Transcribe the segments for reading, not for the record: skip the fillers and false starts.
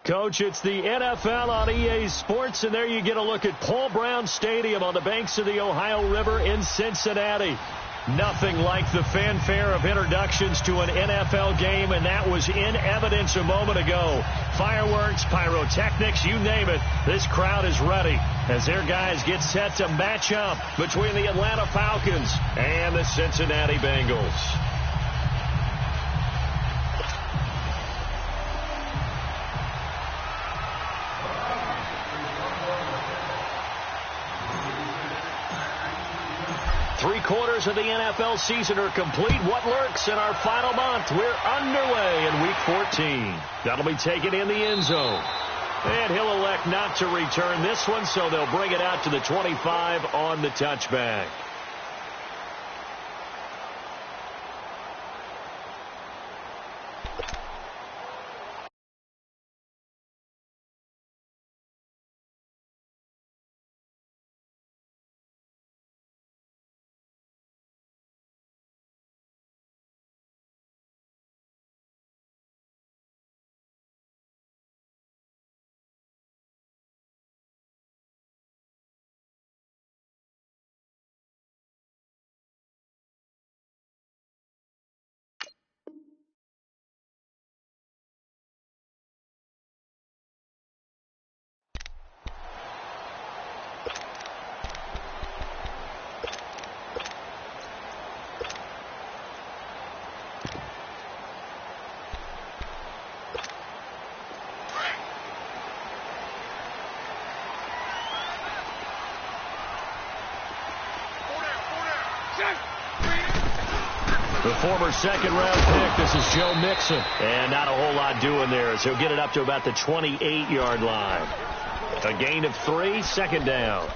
Coach, it's the NFL on EA Sports, and there you get a look at Paul Brown Stadium on the banks of the Ohio River in Cincinnati. Nothing like the fanfare of introductions to an NFL game, and that was in evidence a moment ago. Fireworks, pyrotechnics, you name it. This crowd is ready as their guys get set to match up between the Atlanta Falcons and the Cincinnati Bengals. Three-quarters of the NFL season are complete. What lurks in our final month? We're underway in Week 14. That'll be taken in the end zone. And he'll elect not to return this one, so they'll bring it out to the 25 on the touchback. The former second-round pick, this is Joe Mixon. And not a whole lot doing there as he'll get it up to about the 28-yard line. A gain of 3, second down.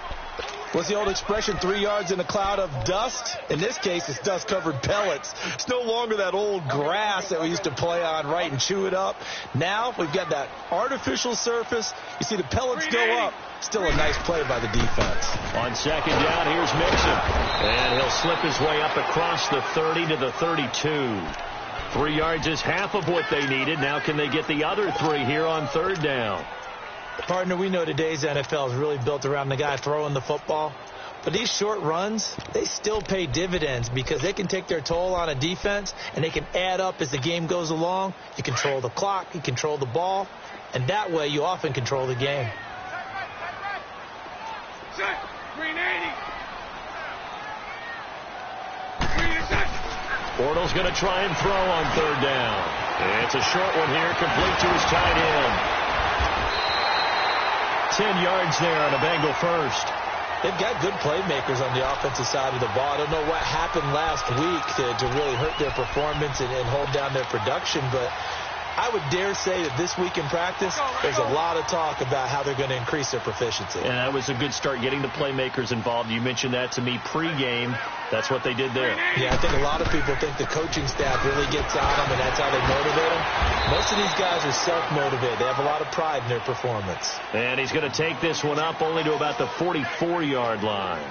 What's the old expression, 3 yards in a cloud of dust? In this case, it's dust-covered pellets. It's no longer that old grass that we used to play on, right, and chew it up. Now we've got that artificial surface. You see the pellets go up. Still a nice play by the defense. On second down, here's Mixon. And he'll slip his way up across the 30 to the 32. 3 yards is half of what they needed. Now can they get the other 3 here on third down? Partner, we know today's NFL is really built around the guy throwing the football. But these short runs, they still pay dividends because they can take their toll on a defense and they can add up as the game goes along. You control the clock, you control the ball, and that way you often control the game. Green 80. Bortles going to try and throw on third down. It's a short one here, complete to his tight end. 10 yards there on a Bengal first. They've got good playmakers on the offensive side of the ball. I don't know what happened last week to really hurt their performance and hold down their production, but I would dare say that this week in practice, there's a lot of talk about how they're going to increase their proficiency. And that was a good start, getting the playmakers involved. You mentioned that to me pregame. That's what they did there. Yeah, I think a lot of people think the coaching staff really gets on them, and that's how they motivate them. Most of these guys are self-motivated. They have a lot of pride in their performance. And he's going to take this one up only to about the 44-yard line.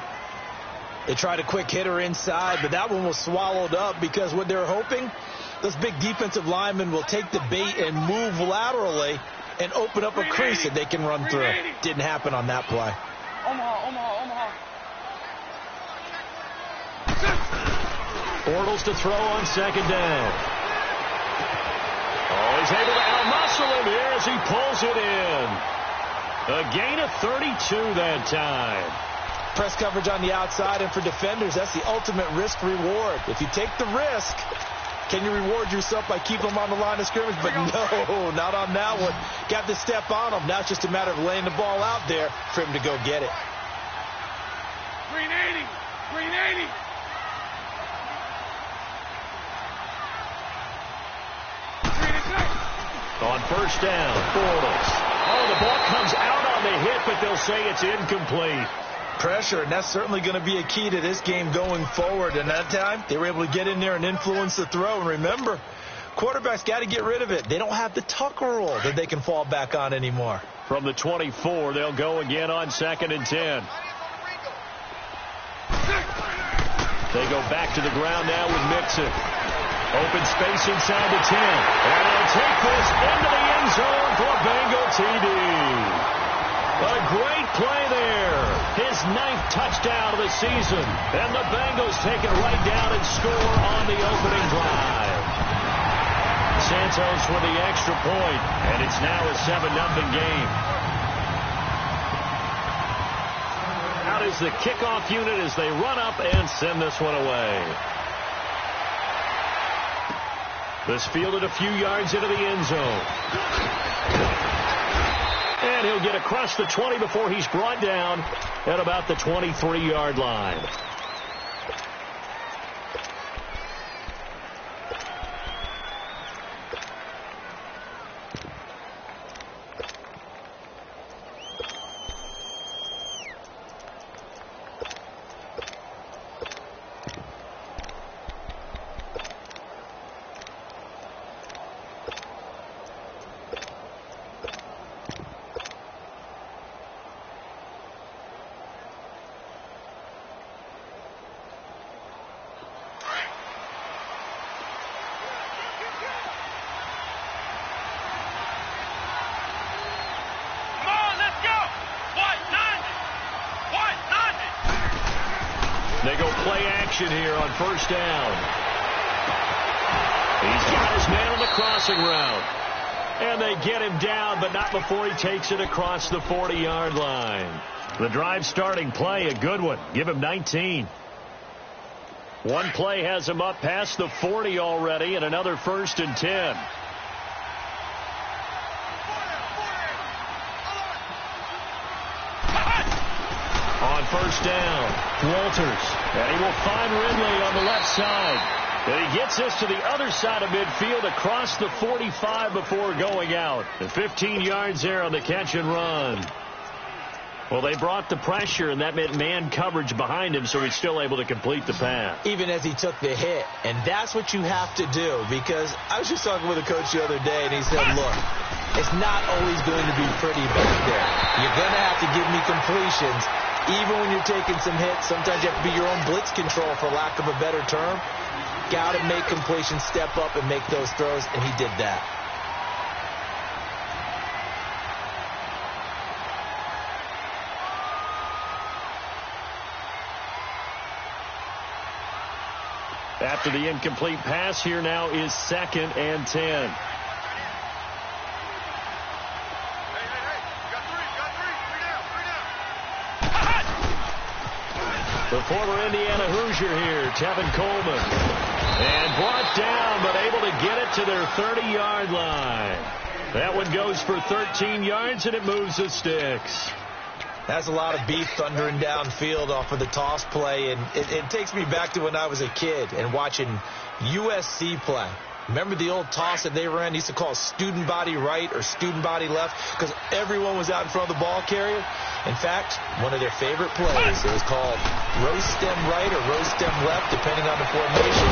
They tried a quick hitter inside, but that one was swallowed up because what they're hoping, those big defensive linemen will take the bait and move laterally and open up a crease that they can run through. Didn't happen on that play. Omaha. Bortles to throw on second down. Oh, he's able to out-muscle him here as he pulls it in. A gain of 32 that time. Press coverage on the outside, and for defenders, that's the ultimate risk-reward. If you take the risk, can you reward yourself by keeping them on the line of scrimmage? But no, not on that one. Got to step on them. Now it's just a matter of laying the ball out there for him to go get it. Green 80. On first down, Bortles. Oh, the ball comes out on the hit, but they'll say it's incomplete. Pressure, and that's certainly going to be a key to this game going forward. And that time, they were able to get in there and influence the throw. And remember, quarterbacks got to get rid of it. They don't have the tuck rule that they can fall back on anymore. From the 24, they'll go again on second and 10. They go back to the ground now with Mixon. Open space inside the 10. And they'll take this into the end zone for a Bengal TD. A great play there. His 9th touchdown of the season. And the Bengals take it right down and score on the opening drive. Santos with the extra point, and it's now a 7-0 game. Out is the kickoff unit as they run up and send this one away. This fielded a few yards into the end zone. And he'll get across the 20 before he's brought down at about the 23-yard line. They go play action here on first down. He's got his man on the crossing route. And they get him down, but not before he takes it across the 40-yard line. The drive starting play, a good one. Give him 19. One play has him up past the 40 already, and another 1st and 10. On first down, Walters. And he will find Ridley on the left side. And he gets this to the other side of midfield across the 45 before going out. And 15 yards there on the catch and run. Well, they brought the pressure, and that meant man coverage behind him, so he's still able to complete the pass. Even as he took the hit. And that's what you have to do, because I was just talking with a coach the other day, and he said, look, it's not always going to be pretty back there. You're going to have to give me completions. Even when you're taking some hits, sometimes you have to be your own blitz control, for lack of a better term. Got to make completions, step up, and make those throws, and he did that. After the incomplete pass, here now is 2nd and 10. The former Indiana Hoosier here, Tevin Coleman. And brought down, but able to get it to their 30-yard line. That one goes for 13 yards, and it moves the sticks. That's a lot of beef thundering downfield off of the toss play, and it takes me back to when I was a kid and watching USC play. Remember the old toss that they ran? They used to call it student body right or student body left because everyone was out in front of the ball carrier. In fact, one of their favorite plays, it was called rose stem right or rose stem left, depending on the formation.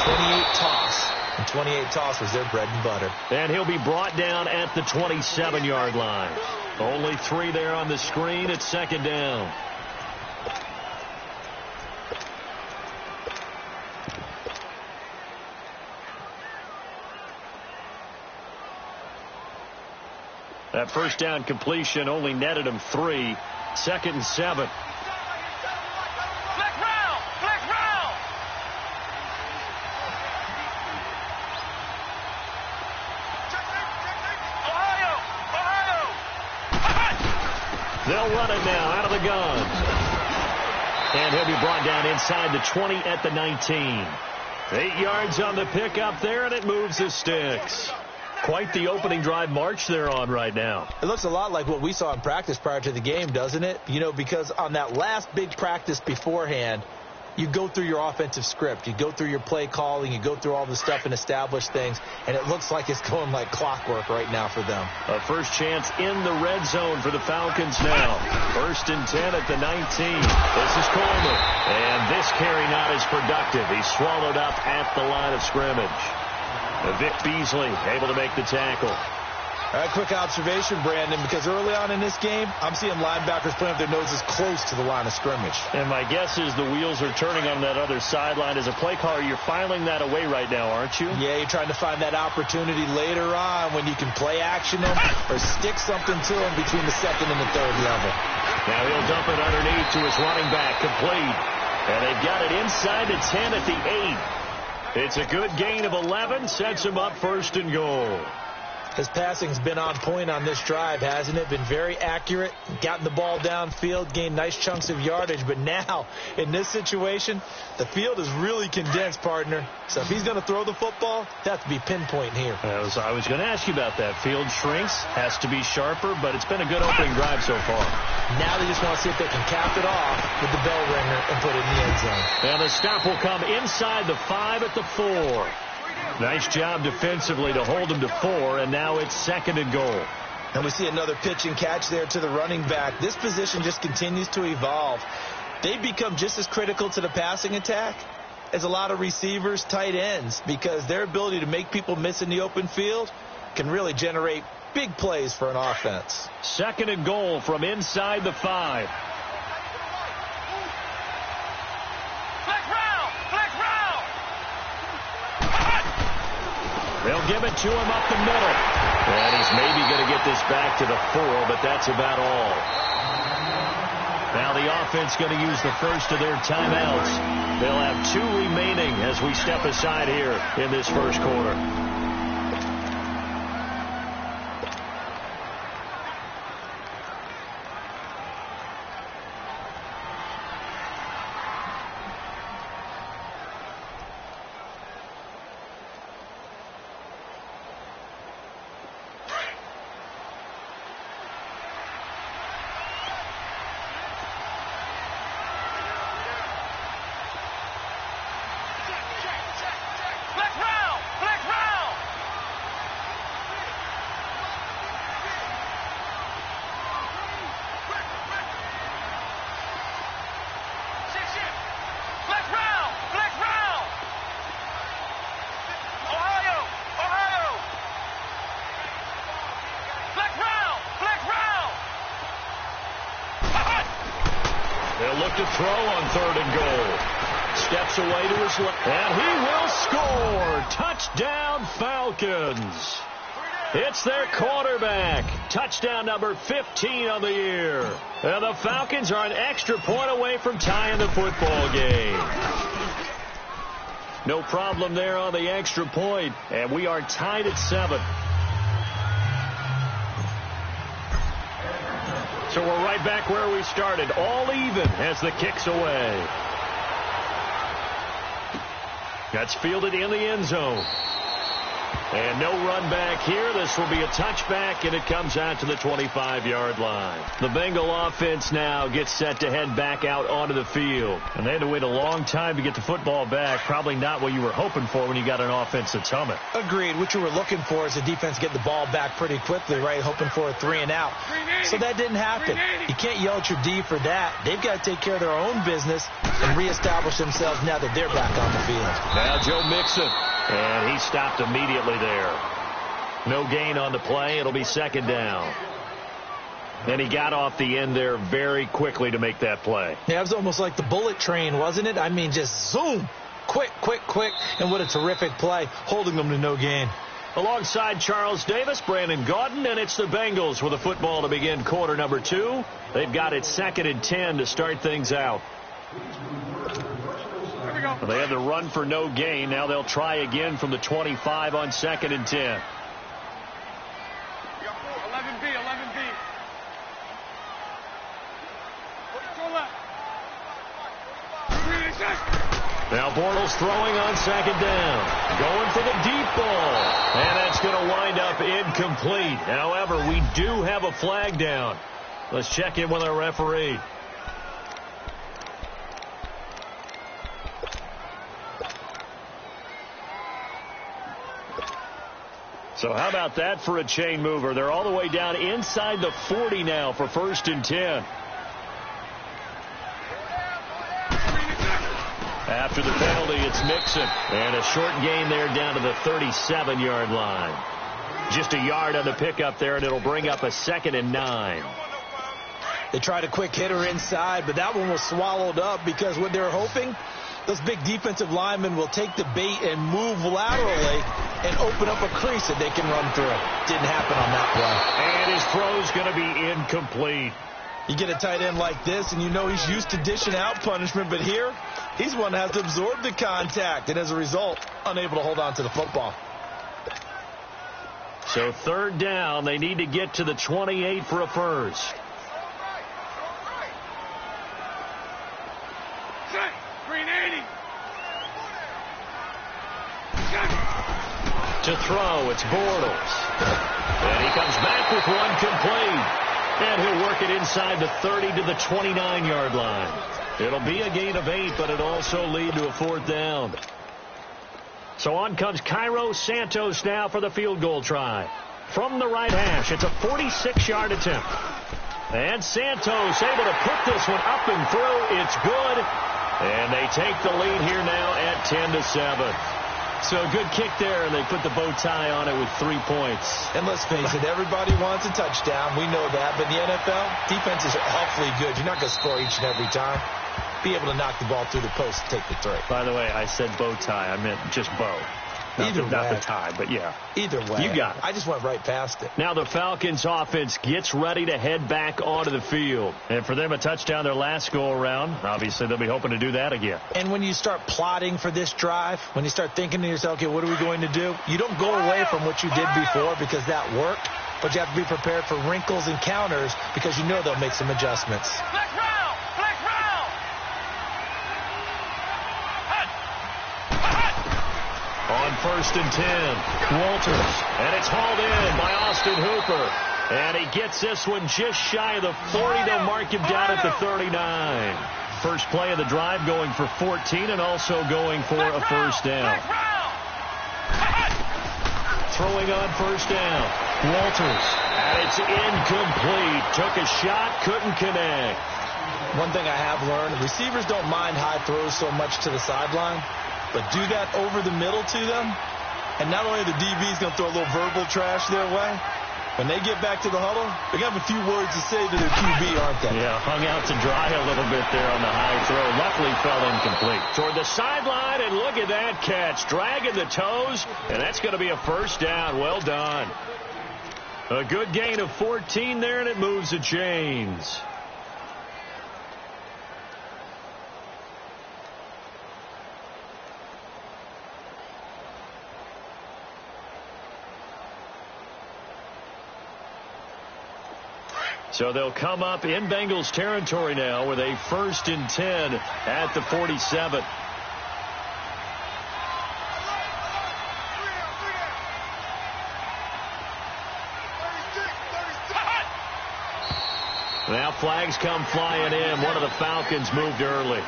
28 toss. And 28 toss was their bread and butter. And he'll be brought down at the 27-yard line. Only 3 there on the screen. It's 2nd down. That first down completion only netted him 3. 2nd and 7. Flick round! Flick round! Ohio! Ohio! They'll run it now out of the gun. And he'll be brought down inside the 20 at the 19. 8 yards on the pickup there, and it moves the sticks. Quite the opening drive march they're on right now. It looks a lot like what we saw in practice prior to the game, doesn't it? You know, because on that last big practice beforehand, you go through your offensive script. You go through your play calling. You go through all the stuff and establish things. And it looks like it's going like clockwork right now for them. A first chance in the red zone for the Falcons now. 1st and 10 at the 19. This is Coleman. And this carry not as productive. He's swallowed up at the line of scrimmage. Vic Beasley able to make the tackle. Quick observation, Brandon, because early on in this game, I'm seeing linebackers playing with their noses close to the line of scrimmage. And my guess is the wheels are turning on that other sideline. As a play caller, you're filing that away right now, aren't you? Yeah, you're trying to find that opportunity later on when you can play action them or stick something to them between the second and the third level. Now he'll dump it underneath to his running back, complete. And they've got it inside the 10 at the 8. It's a good gain of 11, sets him up 1st and goal. His passing's been on point on this drive, hasn't it? Been very accurate, gotten the ball downfield, gained nice chunks of yardage. But now, in this situation, the field is really condensed, partner. So if he's going to throw the football, that has to be pinpoint here. I was going to ask you about that. Field shrinks, has to be sharper, but it's been a good opening drive so far. Now they just want to see if they can cap it off with the bell ringer and put it in the end zone. And the stop will come inside the 5 at the 4. Nice job defensively to hold him to 4, and now it's 2nd and goal. And we see another pitch and catch there to the running back. This position just continues to evolve. They become just as critical to the passing attack as a lot of receivers, tight ends, because their ability to make people miss in the open field can really generate big plays for an offense. 2nd and goal from inside the 5. They'll give it to him up the middle. And he's maybe going to get this back to the 4, but that's about all. Now the offense going to use the first of their timeouts. They'll have 2 remaining as we step aside here in this first quarter. They'll look to throw on 3rd and goal. Steps away to his left, and he will score. Touchdown, Falcons. It's their quarterback. Touchdown number 15 on the year. And the Falcons are an extra point away from tying the football game. No problem there on the extra point, and we are tied at 7. So we're right back where we started, all even as the kick's away. That's fielded in the end zone. And no run back here. This will be a touchback, and it comes out to the 25-yard line. The Bengal offense now gets set to head back out onto the field. And they had to wait a long time to get the football back. Probably not what you were hoping for when you got an offense that's humming. Agreed. What you were looking for is the defense get the ball back pretty quickly, right? Hoping for a 3 and out. So that didn't happen. You can't yell at your D for that. They've got to take care of their own business and reestablish themselves now that they're back on the field. Now Joe Mixon. And he stopped immediately there. No gain on the play. It'll be 2nd down. And he got off the end there very quickly to make that play. Yeah, it was almost like the bullet train, wasn't it? I mean, just zoom. Quick, quick, quick. And what a terrific play, holding them to no gain. Alongside Charles Davis, Brandon Gaudin, and it's the Bengals with a football to begin quarter number 2. They've got it 2nd and 10 to start things out. Well, they had the run for no gain. Now they'll try again from the 25 on 2nd and 10. 11B, 11B. Now Bortles throwing on 2nd down. Going for the deep ball. And that's going to wind up incomplete. However, we do have a flag down. Let's check in with our referee. So how about that for a chain mover? They're all the way down inside the 40 now for 1st and 10. After the penalty, it's Mixon. And a short gain there down to the 37-yard line. Just a yard on the pickup there, and it'll bring up a 2nd and 9. They tried a quick hitter inside, but that one was swallowed up because what they're hoping, those big defensive linemen will take the bait and move laterally and open up a crease that they can run through. Didn't happen on that play. And his throw's going to be incomplete. You get a tight end like this, and you know he's used to dishing out punishment, but here, he's one that has to absorb the contact, and as a result, unable to hold on to the football. So 3rd down, they need to get to the 28 for a first. To throw, it's Bortles. And he comes back with one complete. And he'll work it inside the 30 to the 29-yard line. It'll be a gain of 8, but it'll also lead to a 4th down. So on comes Cairo Santos now for the field goal try. From the right hash, it's a 46-yard attempt. And Santos able to put this one up and through. It's good. And they take the lead here now at 10-7. So a good kick there, and they put the bow tie on it with 3 points. And let's face it, everybody wants a touchdown. We know that. But in the NFL, defenses are awfully good. You're not going to score each and every time. Be able to knock the ball through the post and take the 3. By the way, I said bow tie. I meant just bow. Not the tie, but yeah. Either way. You got it. I just went right past it. Now the Falcons offense gets ready to head back onto the field. And for them, a touchdown their last go-around. Obviously, they'll be hoping to do that again. And when you start plotting for this drive, when you start thinking to yourself, okay, what are we going to do? You don't go away from what you did before because that worked. But you have to be prepared for wrinkles and counters because you know they'll make some adjustments. Flex round! Flex round! On 1st and 10, Walters. And it's hauled in by Austin Hooper. And he gets this one just shy of the 40. They'll mark him down at the 39. First play of the drive going for 14 and also going for a first down. Throwing on first down, Walters. And it's incomplete. Took a shot, couldn't connect. One thing I have learned, receivers don't mind high throws so much to the sideline. But do that over the middle to them, and not only the DB's going to throw a little verbal trash their way, when they get back to the huddle, they're going to have a few words to say to their QB, aren't they? Yeah, hung out to dry a little bit there on the high throw. Luckily fell incomplete. Toward the sideline, and look at that catch. Dragging the toes, and that's going to be a first down. Well done. A good gain of 14 there, and it moves the chains. So they'll come up in Bengals territory now with a 1st and 10 at the 47. Now flags come flying in. One of the Falcons moved early.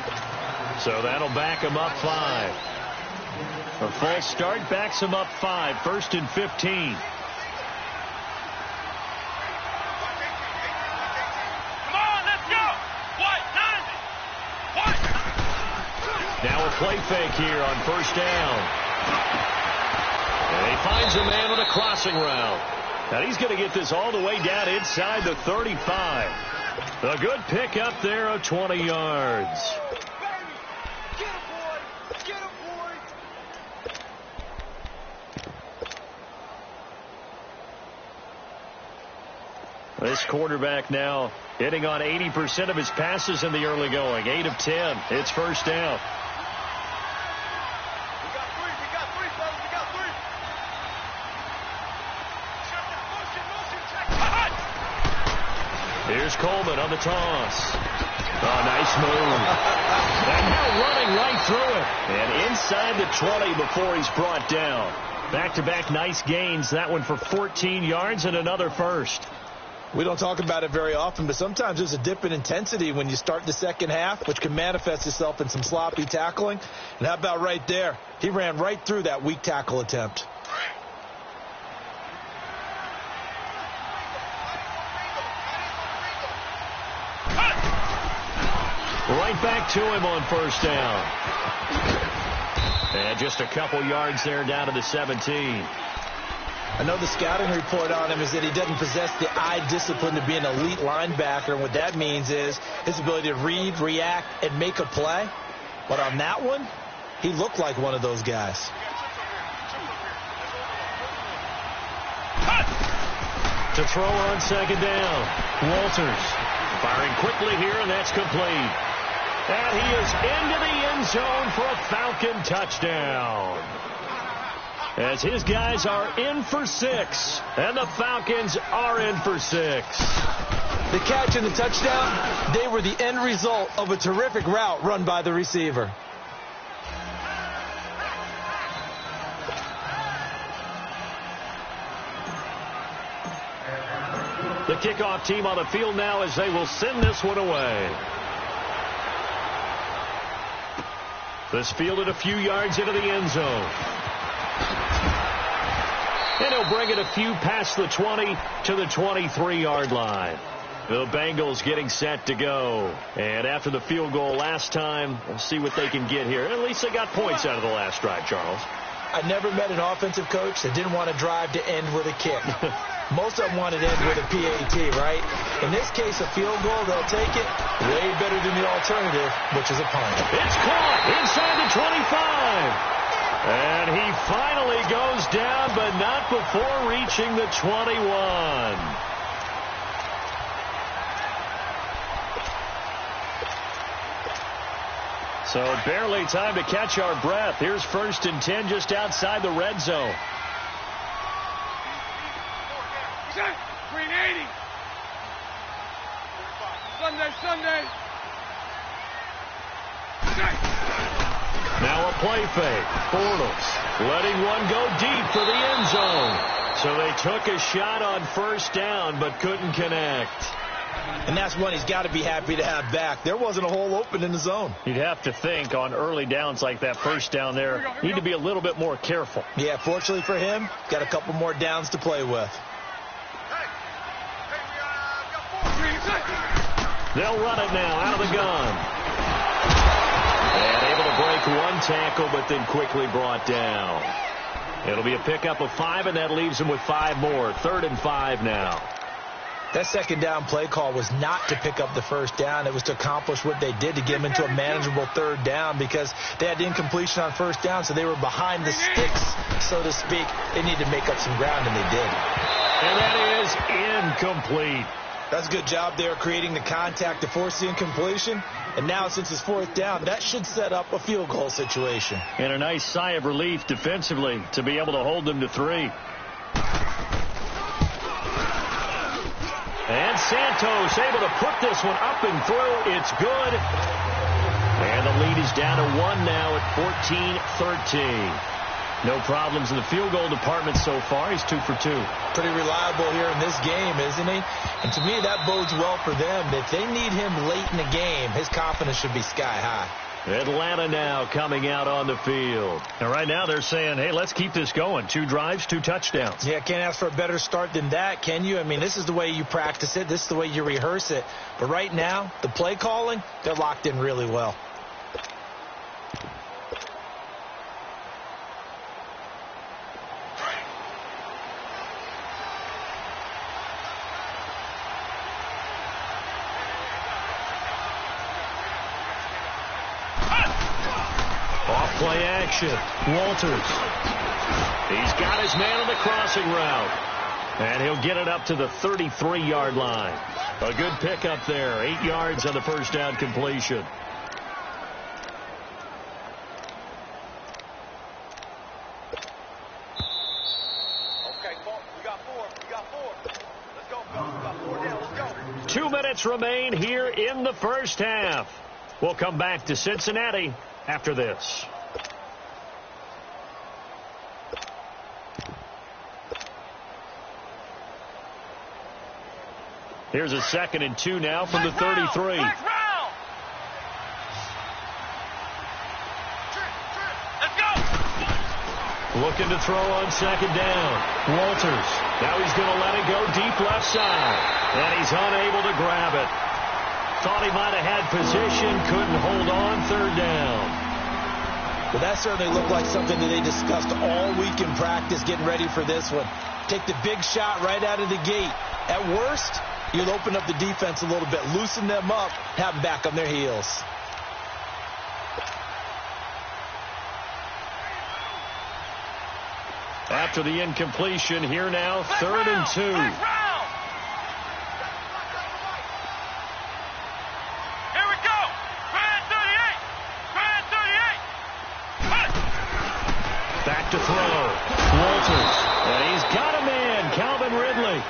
So that'll back them up 5. A false start backs them up 5. 1st and 15. Now a play fake here on first down. And he finds a man on a crossing route. And he's going to get this all the way down inside the 35. A good pickup there of 20 yards. This quarterback now hitting on 80% of his passes in the early going. 8 of 10. It's first down. Here's Coleman on the toss. Oh, nice move. And now running right through it. And inside the 20 before he's brought down. Back-to-back nice gains. That one for 14 yards and another first. We don't talk about it very often, but sometimes there's a dip in intensity when you start the second half, which can manifest itself in some sloppy tackling. And how about right there? He ran right through that weak tackle attempt. Right back to him on first down. And just a couple yards there down to the 17. I know the scouting report on him is that he doesn't possess the eye discipline to be an elite linebacker. And what that means is his ability to read, react, and make a play. But on that one, he looked like one of those guys. To throw on second down, Walters firing quickly here, and that's complete. And he is into the end zone for a Falcon touchdown. As his guys are in for 6, and the Falcons are in for 6. The catch and the touchdown, they were the end result of a terrific route run by the receiver. The kickoff team on the field now as they will send this one away. This fielded a few yards into the end zone. And he'll bring it a few past the 20 to the 23-yard line. The Bengals getting set to go. And after the field goal last time, we'll see what they can get here. At least they got points out of the last drive, Charles. I never met an offensive coach that didn't want to drive to end with a kick. Most of them wanted to end with a PAT, right? In this case, a field goal, they'll take it way better than the alternative, which is a punt. It's caught inside the 25. And he finally goes down, but not before reaching the 21. So barely time to catch our breath. Here's 1st and 10 just outside the red zone. Green 80. Sunday. Now a play fake. Bortles letting one go deep for the end zone. So they took a shot on 1st down, but couldn't connect. And that's one he's got to be happy to have back. There wasn't a hole open in the zone. You'd have to think on early downs like that 1st down there, need to be a little bit more careful. Yeah, fortunately for him, got a couple more downs to play with. They'll run it now out of the gun. And able to break one tackle, but then quickly brought down. It'll be a pickup of 5, and that leaves them with 5 more. 3rd and 5 now. That 2nd down play call was not to pick up the 1st down. It was to accomplish what they did to get them into a manageable 3rd down because they had incompletion on 1st down, so they were behind the sticks, so to speak. They needed to make up some ground, and they did. And that is incomplete. That's a good job there creating the contact to force the incompletion. And now, since it's 4th down, that should set up a field goal situation. And a nice sigh of relief defensively to be able to hold them to 3. And Santos able to put this one up and through. It's good. And the lead is down to 1 now at 14-13. No problems in the field goal department so far. He's 2 for 2. Pretty reliable here in this game, isn't he? And to me, that bodes well for them. If they need him late in the game, his confidence should be sky high. Atlanta now coming out on the field. And right now they're saying, hey, let's keep this going. 2 drives, 2 touchdowns. Yeah, can't ask for a better start than that, can you? I mean, this is the way you practice it. This is the way you rehearse it. But right now, the play calling, they're locked in really well. Play action. Walters. He's got his man on the crossing route. And he'll get it up to the 33-yard line. A good pickup there. 8 yards on the 1st down completion. Okay, we got 4. Let's go, fellas. We got 4 down. Let's go. 2 minutes remain here in the 1st half. We'll come back to Cincinnati after this. Here's a 2nd and 2 now from the 33. Let's go. Looking to throw on 2nd down. Walters. Now he's going to let it go deep left side. And he's unable to grab it. Thought he might have had position. Couldn't hold on. 3rd down. Well, that certainly looked like something that they discussed all week in practice getting ready for this one. Take the big shot right out of the gate. At worst, you'll open up the defense a little bit, loosen them up, have them back on their heels. After the incompletion, here now, 3rd and 2. Here we go. 38. Back to throw. Walters. And he's got a man, Calvin Ridley.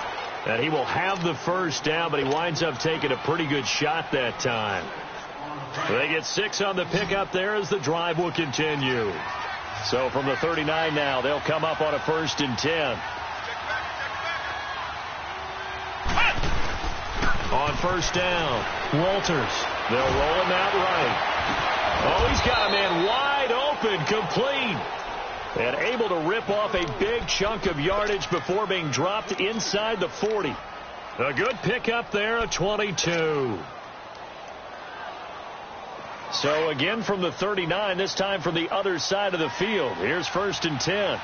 And he will have the first down, but he winds up taking a pretty good shot that time. They get 6 on the pickup there as the drive will continue. So from the 39 now, they'll come up on a 1st and 10. On 1st down, Walters. They'll roll him out right. Oh, he's got a man wide open, complete. And able to rip off a big chunk of yardage before being dropped inside the 40. A good pickup there, a 22. So again from the 39, this time from the other side of the field. Here's 1st and 10.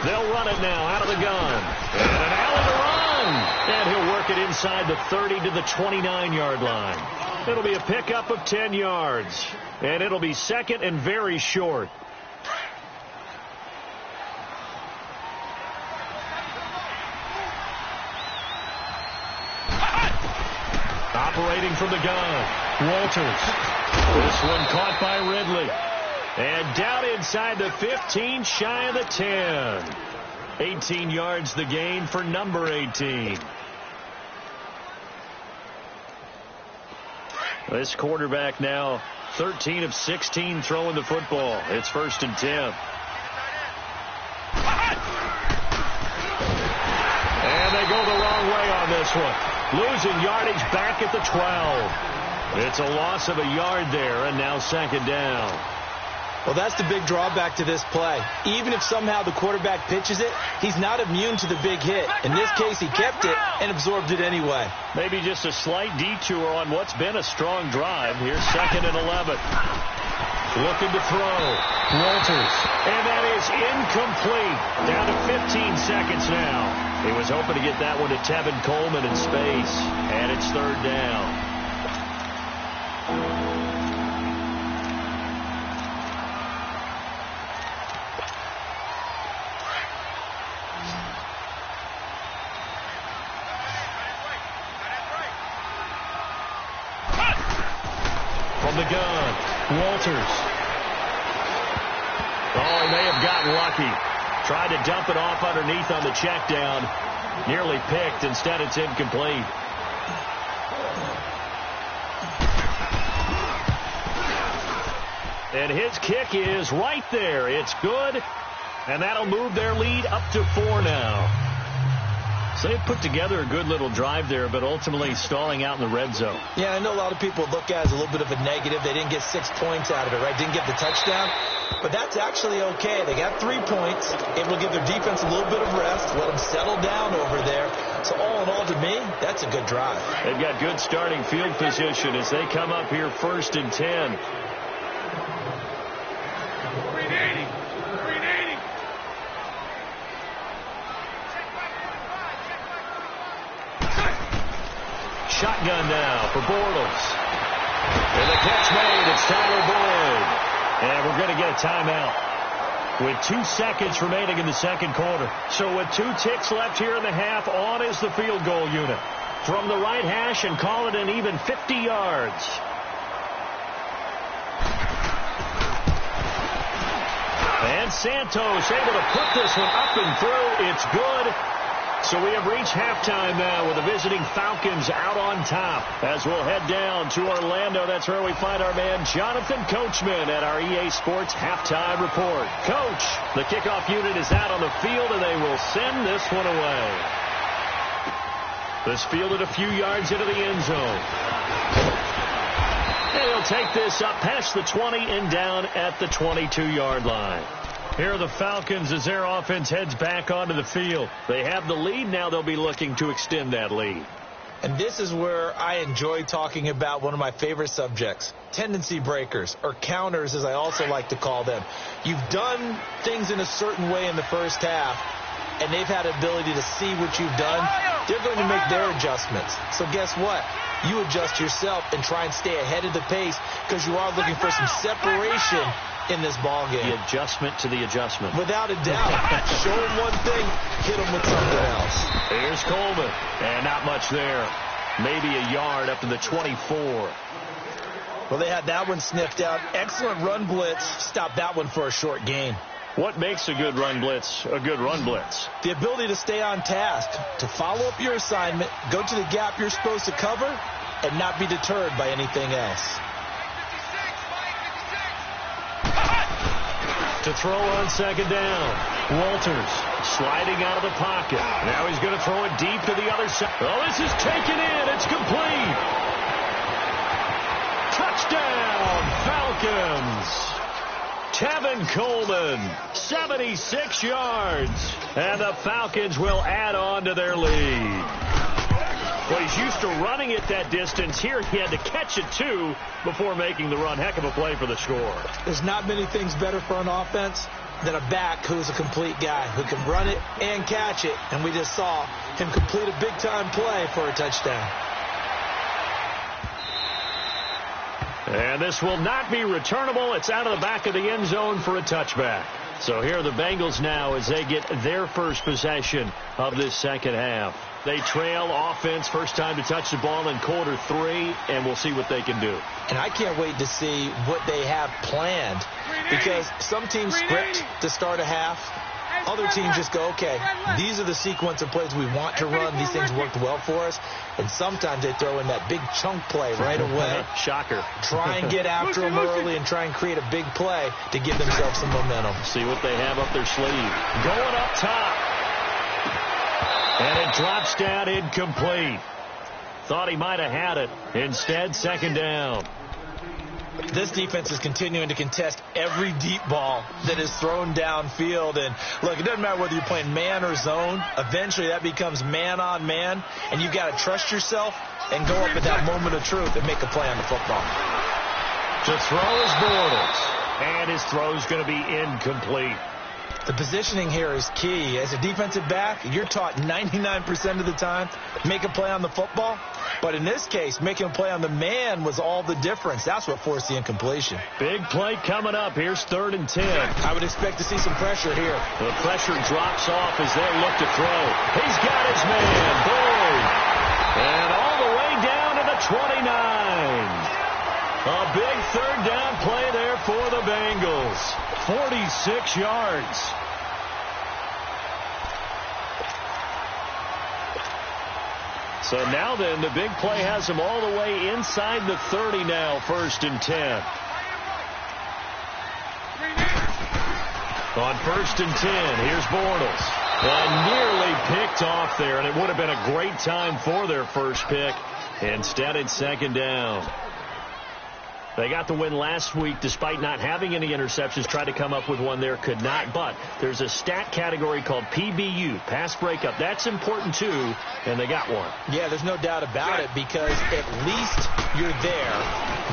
They'll run it now out of the gun. And an alley to run. And he'll work it inside the 30 to the 29-yard line. It'll be a pickup of 10 yards. And it'll be 2nd and very short. Operating from the gun, Walters. This one caught by Ridley. And down inside the 15, shy of the 10. 18 yards the gain for number 18. This quarterback now 13 of 16 throwing the football. It's 1st and 10. And they go the wrong way on this one. Losing yardage back at the 12. It's a loss of a yard there, and now 2nd down. Well, that's the big drawback to this play. Even if somehow the quarterback pitches it, he's not immune to the big hit. In this case, he kept it and absorbed it anyway. Maybe just a slight detour on what's been a strong drive. Here's 2nd and 11. Looking to throw. Walters. And that is incomplete. Down to 15 seconds now. He was hoping to get that one to Tevin Coleman in space. And it's 3rd down. From the gun, Walters. Oh, he may have gotten lucky. Tried to dump it off underneath on the check down. Nearly picked. Instead, it's incomplete. And his kick is right there. It's good. And that'll move their lead up to 4 now. So they put together a good little drive there, but ultimately stalling out in the red zone. Yeah, I know a lot of people look at it as a little bit of a negative. They didn't get 6 points out of it, right? Didn't get the touchdown. But that's actually okay. They got 3 points. Able to give their defense a little bit of rest, let them settle down over there. So all in all, to me, that's a good drive. They've got good starting field position as they come up here 1st and 10. Shotgun now for Bortles. And the catch made. It's Tyler Boyd. And we're going to get a timeout with 2 seconds remaining in the 2nd quarter. So with 2 ticks left here in the half, on is the field goal unit. From the right hash and call it an even 50 yards. And Santos able to put this one up and through. It's good. So we have reached halftime now with the visiting Falcons out on top. As we'll head down to Orlando, that's where we find our man Jonathan Coachman at our EA Sports Halftime Report. Coach, the kickoff unit is out on the field, and they will send this one away. This fielded a few yards into the end zone. And he'll take this up past the 20 and down at the 22-yard line. Here are the Falcons as their offense heads back onto the field. They have the lead. Now they'll be looking to extend that lead. And this is where I enjoy talking about one of my favorite subjects, tendency breakers, or counters as I also like to call them. You've done things in a certain way in the first half, and they've had the ability to see what you've done. They're going to make their adjustments. So guess what? You adjust yourself and try and stay ahead of the pace because you are looking for some separation in this ball game. The adjustment to the adjustment. Without a doubt. Show them one thing, hit them with something else. Here's Coleman. And not much there. Maybe a yard up to the 24. Well, they had that one sniffed out. Excellent run blitz. Stopped that one for a short gain. What makes a good run blitz a good run blitz? The ability to stay on task, to follow up your assignment, go to the gap you're supposed to cover, and not be deterred by anything else. To throw on second down. Walters sliding out of the pocket. Now he's going to throw it deep to the other side. Oh, this is taken in. It's complete. Touchdown, Falcons. Tevin Coleman, 76 yards. And the Falcons will add on to their lead. Well, he's used to running it that distance. Here he had to catch it, too, before making the run. Heck of a play for the score. There's not many things better for an offense than a back who's a complete guy, who can run it and catch it. And we just saw him complete a big-time play for a touchdown. And this will not be returnable. It's out of the back of the end zone for a touchback. So here are the Bengals now as they get their first possession of this second half. They trail offense, first time to touch the ball in quarter 3, and we'll see what they can do. And I can't wait to see what they have planned, because some teams script to start a half. Other teams just go, okay, these are the sequence of plays we want to run. These things worked well for us. And sometimes they throw in that big chunk play right away. Shocker. Try and get after them early and try and create a big play to give themselves some momentum. See what they have up their sleeve. Going up top. And it drops down incomplete. Thought he might have had it. Instead, second down. This defense is continuing to contest every deep ball that is thrown downfield. And, look, it doesn't matter whether you're playing man or zone. Eventually, that becomes man on man. And you've got to trust yourself and go up at that moment of truth and make a play on the football. To throw is Bortles. And his throw is going to be incomplete. The positioning here is key. As a defensive back, you're taught 99% of the time, make a play on the football. But in this case, making a play on the man was all the difference. That's what forced the incompletion. Big play coming up. Here's 3rd and 10. I would expect to see some pressure here. The pressure drops off as they look to throw. He's got his man. Boom. And all the way down to the 29. A big 3rd down play there for the Bengals. 46 yards. So now then, the big play has them all the way inside the 30 now, 1st and 10. On 1st and 10, here's Bortles. And nearly picked off there, and it would have been a great time for their first pick. Instead, it's 2nd down. They got the win last week despite not having any interceptions. Tried to come up with one there, could not. But there's a stat category called PBU, pass breakup. That's important, too, and they got one. Yeah, there's no doubt about it, because at least you're there,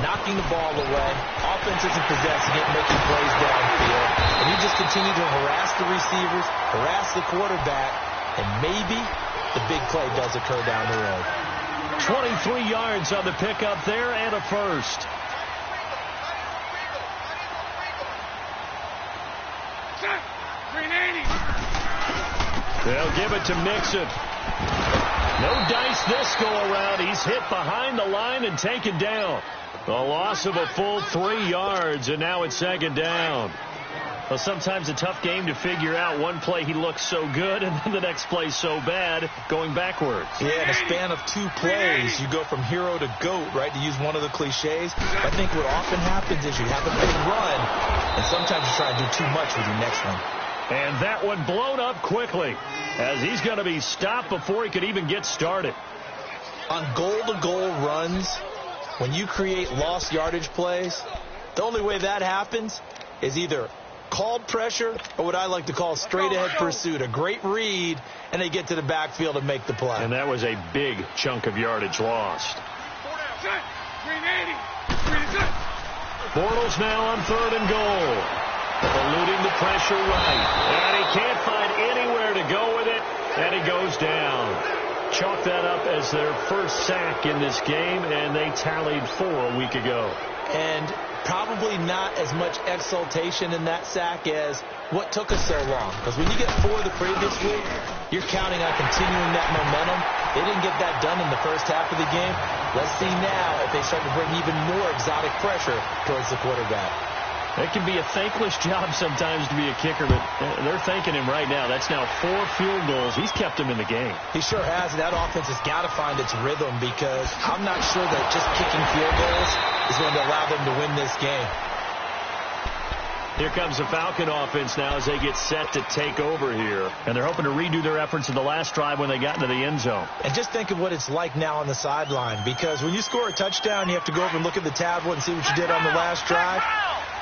knocking the ball away. Offense isn't possessing it, making plays downfield. And you just continue to harass the receivers, harass the quarterback, and maybe the big play does occur down the road. 23 yards on the pickup there and a first. They'll give it to Mixon. No dice this go around. He's hit behind the line and taken down. A loss of a full 3 yards, and now it's 2nd down. Well, sometimes a tough game to figure out. One play he looks so good, and then the next play so bad, going backwards. Yeah, in a span of 2 plays, you go from hero to GOAT, right, to use one of the cliches. I think what often happens is you have a big run, and sometimes you try to do too much with your next one. And that one blown up quickly, as he's going to be stopped before he could even get started. On goal-to-goal runs, when you create lost yardage plays, the only way that happens is either called pressure or what I like to call straight-ahead pursuit. A great read, and they get to the backfield and make the play. And that was a big chunk of yardage lost. Bortles now on 3rd and goal. Eluding the pressure right. And he can't find anywhere to go with it, and he goes down. Chalk that up as their first sack in this game, and they tallied 4 a week ago. And probably not as much exultation in that sack as what took us so long. Because when you get 4 the previous week, you're counting on continuing that momentum. They didn't get that done in the first half of the game. Let's see now if they start to bring even more exotic pressure towards the quarterback. It can be a thankless job sometimes to be a kicker, but they're thanking him right now. That's now 4 field goals. He's kept him in the game. He sure has. That offense has got to find its rhythm because I'm not sure that just kicking field goals is going to allow them to win this game. Here comes the Falcon offense now as they get set to take over here. And they're hoping to redo their efforts in the last drive when they got into the end zone. And just think of what it's like now on the sideline, because when you score a touchdown, you have to go over and look at the tablet and see what you did on the last drive.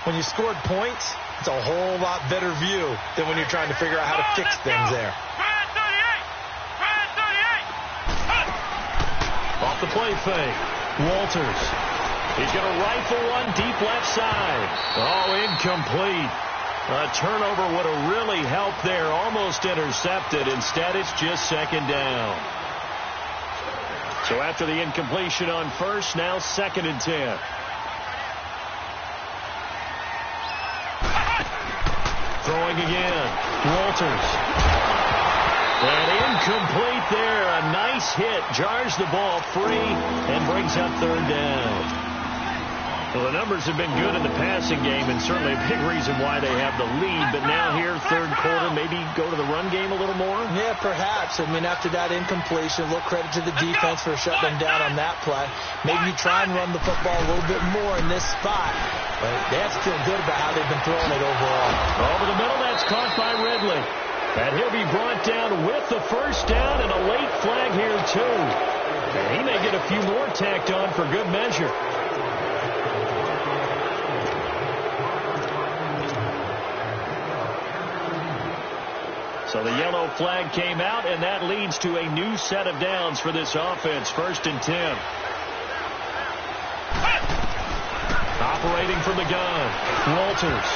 When you scored points, it's a whole lot better view than when you're trying to figure out how to fix things there. Off the play fake. Walters. He's going to rifle one deep left side. Oh, incomplete. A turnover would have really helped there. Almost intercepted. Instead, it's just 2nd down. So after the incompletion on first, now 2nd and 10. Throwing again. Walters. And incomplete there. A nice hit. Jars the ball free and brings up 3rd down. Well, the numbers have been good in the passing game and certainly a big reason why they have the lead. But now here, 3rd quarter, maybe go to the run game a little more? Yeah, perhaps. I mean, after that incompletion, a little credit to the defense for shutting them down on that play. Maybe you try and run the football a little bit more in this spot. But they have to feel good about how they've been throwing it overall. Over the middle, that's caught by Ridley. And he'll be brought down with the 1st down and a late flag here, too. And he may get a few more tacked on for good measure. So the yellow flag came out, and that leads to a new set of downs for this offense. 1st and 10. Operating from the gun. Walters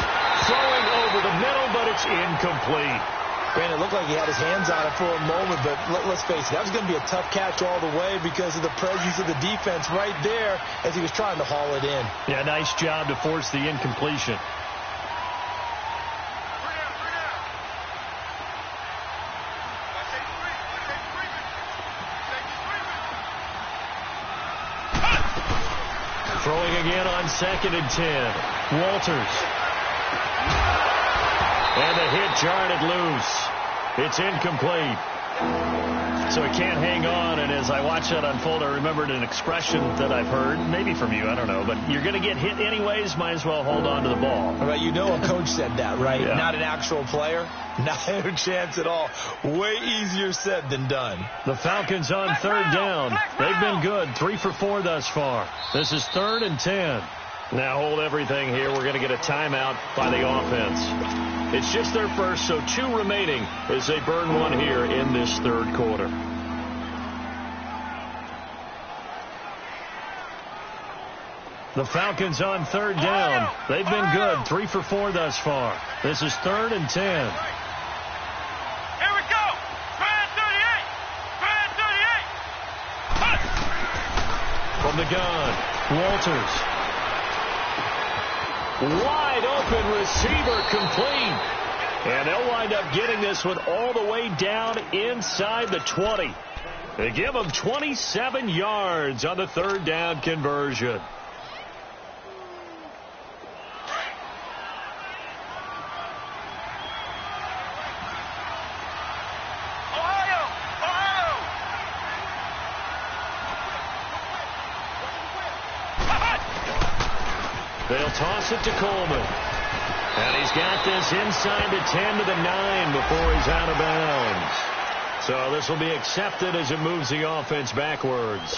throwing over the middle, but it's incomplete. Brandon, it looked like he had his hands on it for a moment, but let's face it, that was going to be a tough catch all the way because of the presence of the defense right there as he was trying to haul it in. Yeah, nice job to force the incompletion. Throwing again on 2nd and 10. Walters. And the hit jarred it loose. It's incomplete. So he can't hang on, and as I watch that unfold, I remembered an expression that I've heard, maybe from you, I don't know, but you're going to get hit anyways, might as well hold on to the ball. Right, you know a coach said that, right? Yeah. Not an actual player. Not a chance at all. Way easier said than done. The Falcons on 3rd down. They've been good, 3 for 4 thus far. This is 3rd and 10. Now hold everything here. We're going to get a timeout by the offense. It's just their first, so 2 remaining as they burn one here in this 3rd quarter. The Falcons on 3rd down. They've been good, 3 for 4 thus far. This is 3rd and 10. Here we go. Brand 38. Brand 38. From the gun, Walters. Wide open receiver complete. And they'll wind up getting this one all the way down inside the 20. They give them 27 yards on the 3rd down conversion. They'll toss it to Coleman. And he's got this inside the 10 to the 9 before he's out of bounds. So this will be accepted as it moves the offense backwards.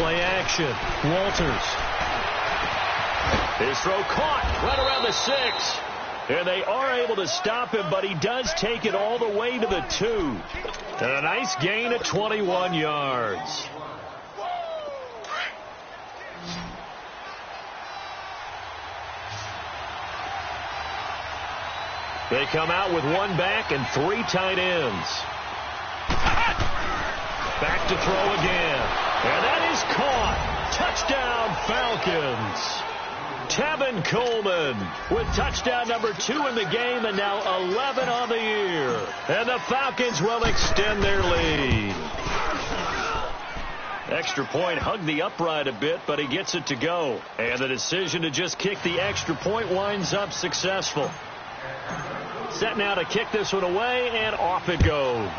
Play action. Walters. His throw caught right around the 6. And they are able to stop him, but he does take it all the way to the 2. And a nice gain of 21 yards. They come out with one back and 3 tight ends. Back to throw again. And that is caught. Touchdown, Falcons. Tevin Coleman with touchdown number 2 in the game and now 11 on the year. And the Falcons will extend their lead. Extra point hugged the upright a bit, but he gets it to go. And the decision to just kick the extra point winds up successful. Set now to kick this one away, and off it goes.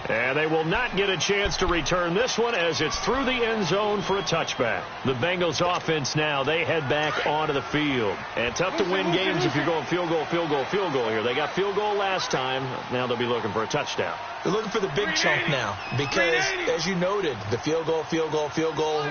And they will not get a chance to return this one as it's through the end zone for a touchback. The Bengals offense now, they head back onto the field. And tough to win games if you're going field goal, field goal, field goal here. They got field goal last time. Now they'll be looking for a touchdown. They're looking for the big chunk now because, as you noted, the field goal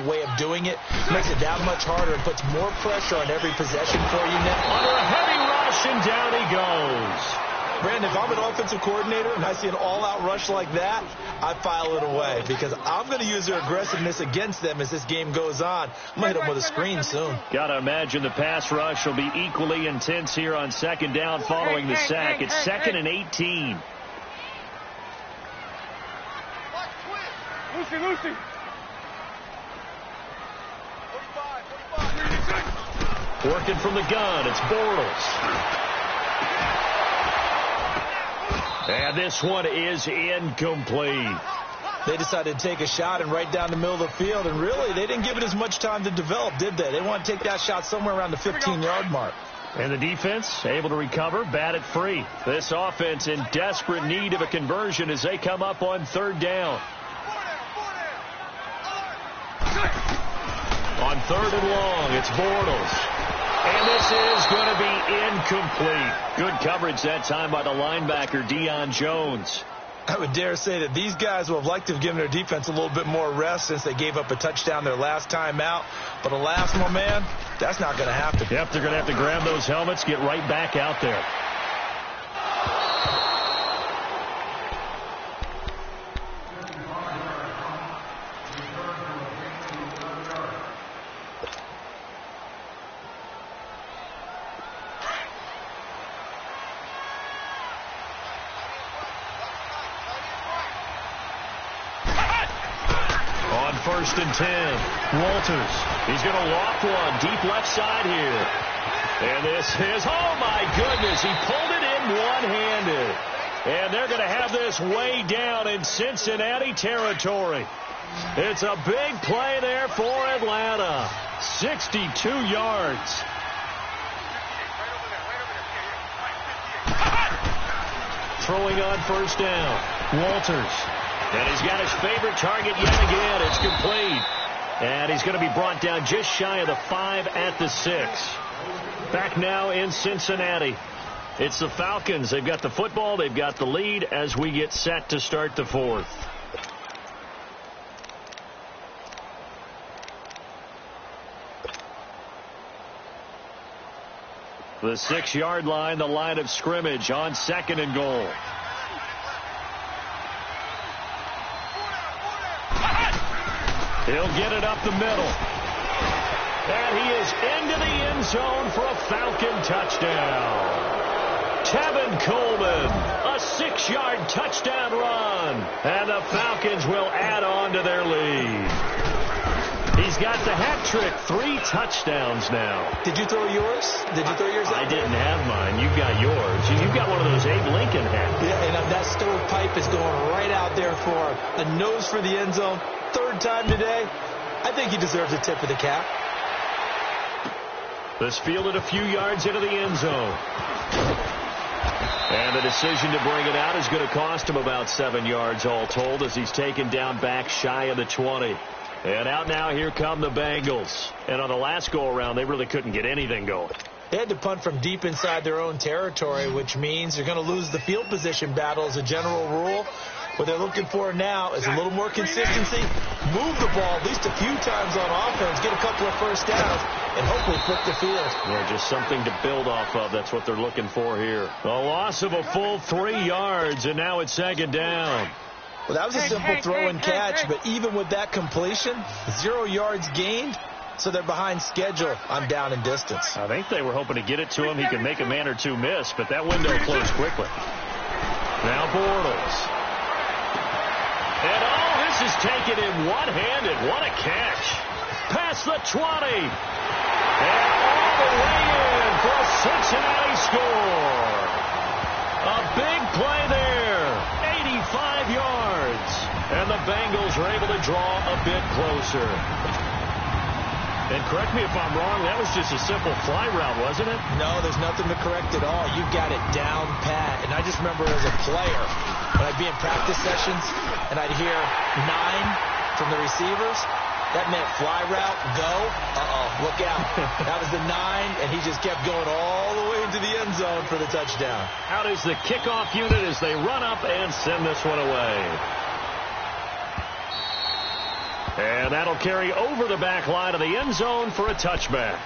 way of doing it makes it that much harder and puts more pressure on every possession for you now. Under a heavy rush, and down he goes. Brandon, if I'm an offensive coordinator and I see an all-out rush like that, I file it away because I'm going to use their aggressiveness against them as this game goes on. I'm going to hit them with a screen soon. Got to imagine the pass rush will be equally intense here on second down following the sack. It's 2nd and 18. Lucy. 45. Working from the gun, it's Bortles. And this one is incomplete. They decided to take a shot and right down the middle of the field, and really, they didn't give it as much time to develop, did they? They want to take that shot somewhere around the 15-yard mark. And the defense able to recover, bat it free. This offense in desperate need of a conversion as they come up on 3rd down. On 3rd and long, it's Bortles. And this is going to be incomplete. Good coverage that time by the linebacker, Deion Jones. I would dare say that these guys would have liked to have given their defense a little bit more rest since they gave up a touchdown their last time out. But alas, my man, that's not going to happen. Yep, they're going to have to grab those helmets, get right back out there. On 1st and 10, Walters. He's going to loft one deep left side here. And this is, oh my goodness, he pulled it in one-handed. And they're going to have this way down in Cincinnati territory. It's a big play there for Atlanta. 62 yards. Throwing on 1st down, Walters. And he's got his favorite target yet again. It's complete. And he's going to be brought down just shy of the 5 at the 6. Back now in Cincinnati. It's the Falcons. They've got the football. They've got the lead as we get set to start the 4th. The 6-yard line, the line of scrimmage on 2nd and goal. He'll get it up the middle. And he is into the end zone for a Falcon touchdown. Tevin Coleman, a 6-yard touchdown run. And the Falcons will add on to their lead. He's got the hat trick, 3 touchdowns now. Did you throw yours? Did you throw yours out? I didn't have mine. You got yours. You've got one of those Abe Lincoln hats. Yeah, and that stovepipe is going right out there for a nose for the end zone. 3rd time today. I think he deserves a tip of the cap. This fielded a few yards into the end zone. And the decision to bring it out is going to cost him about 7 yards all told as he's taken down back shy of the 20. And out now, here come the Bengals. And on the last go-around, they really couldn't get anything going. They had to punt from deep inside their own territory, which means they're going to lose the field position battle as a general rule. What they're looking for now is a little more consistency, move the ball at least a few times on offense, get a couple of first downs, and hopefully flip the field. Yeah, just something to build off of. That's what they're looking for here. A loss of a full 3 yards, and now it's second down. Well, that was a simple throw and catch, but even with that completion, 0 yards gained, so they're behind schedule on down and distance. I think they were hoping to get it to him. He could make a man or two miss, but that window closed quickly. Now Bortles. And this is taken in one-handed. What a catch. Past the 20. And all the way in for a Cincinnati score. A big play there. 85 yards. And the Bengals are able to draw a bit closer. And correct me if I'm wrong, that was just a simple fly route, wasn't it? No, there's nothing to correct at all. You got it down pat. And I just remember as a player, when I'd be in practice sessions and I'd hear 9 from the receivers, that meant fly route, go, look out. That was the 9, and he just kept going all the way into the end zone for the touchdown. Out is the kickoff unit as they run up and send this one away. And that'll carry over the back line of the end zone for a touchback.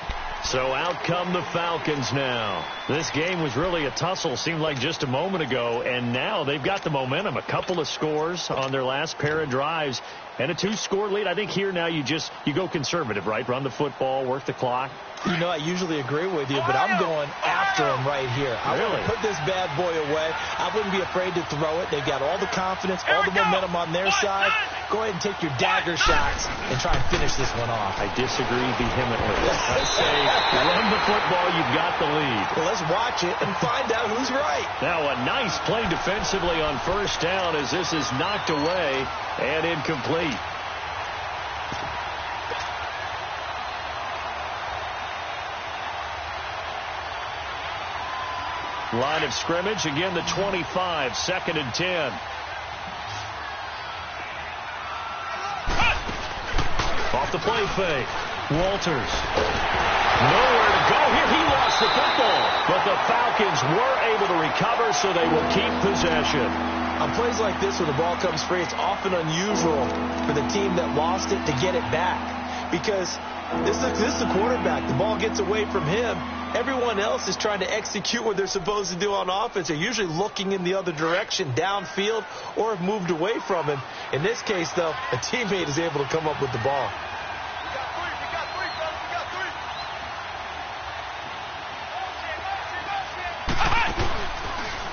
So out come the Falcons now. This game was really a tussle, seemed like just a moment ago, and now they've got the momentum. A couple of scores on their last pair of drives and a 2-score lead. I think here now you go conservative, right? Run the football, work the clock. You know, I usually agree with you, but I'm going after him right here. I want to put this bad boy away. I wouldn't be afraid to throw it. They've got all the confidence, all the momentum on their side. Go ahead and take your dagger shots and try and finish this one off. I disagree vehemently. I say run the football, you've got the lead. Well, let's watch it and find out who's right. Now a nice play defensively on first down as this is knocked away and incomplete. Line of scrimmage, again the 25, 2nd and 10. Off the play fake. Walters. Nowhere to go here. He lost the football. But the Falcons were able to recover, so they will keep possession. On plays like this where the ball comes free, it's often unusual for the team that lost it to get it back. Because this is the quarterback. The ball gets away from him. Everyone else is trying to execute what they're supposed to do on offense. They're usually looking in the other direction, downfield, or have moved away from him. In this case, though, a teammate is able to come up with the ball.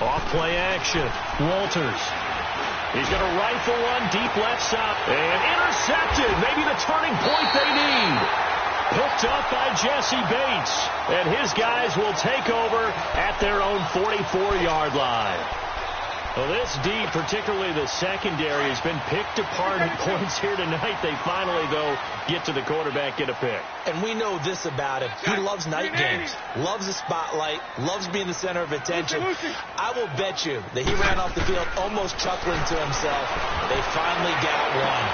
Off play action. Walters. He's going to rifle one deep left side. And intercepted. Maybe the turning point they need. Picked up by Jesse Bates. And his guys will take over at their own 44-yard line. Well, this D, particularly the secondary, has been picked apart at points here tonight. They finally, though, get to the quarterback, get a pick. And we know this about him. He loves night games, loves the spotlight, loves being the center of attention. I will bet you that he ran off the field almost chuckling to himself. They finally got one.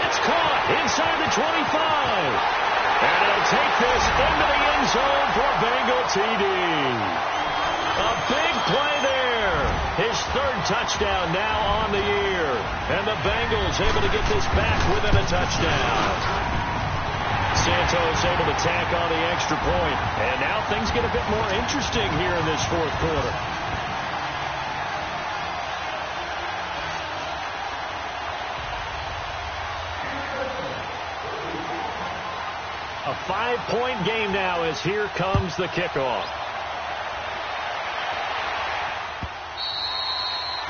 It's caught inside the 25. And he'll take this into the end zone for Bengal TD. A big play there. His 3rd touchdown now on the year. And the Bengals able to get this back within a touchdown. Santos able to tack on the extra point. And now things get a bit more interesting here in this 4th quarter. A 5-point game now as here comes the kickoff.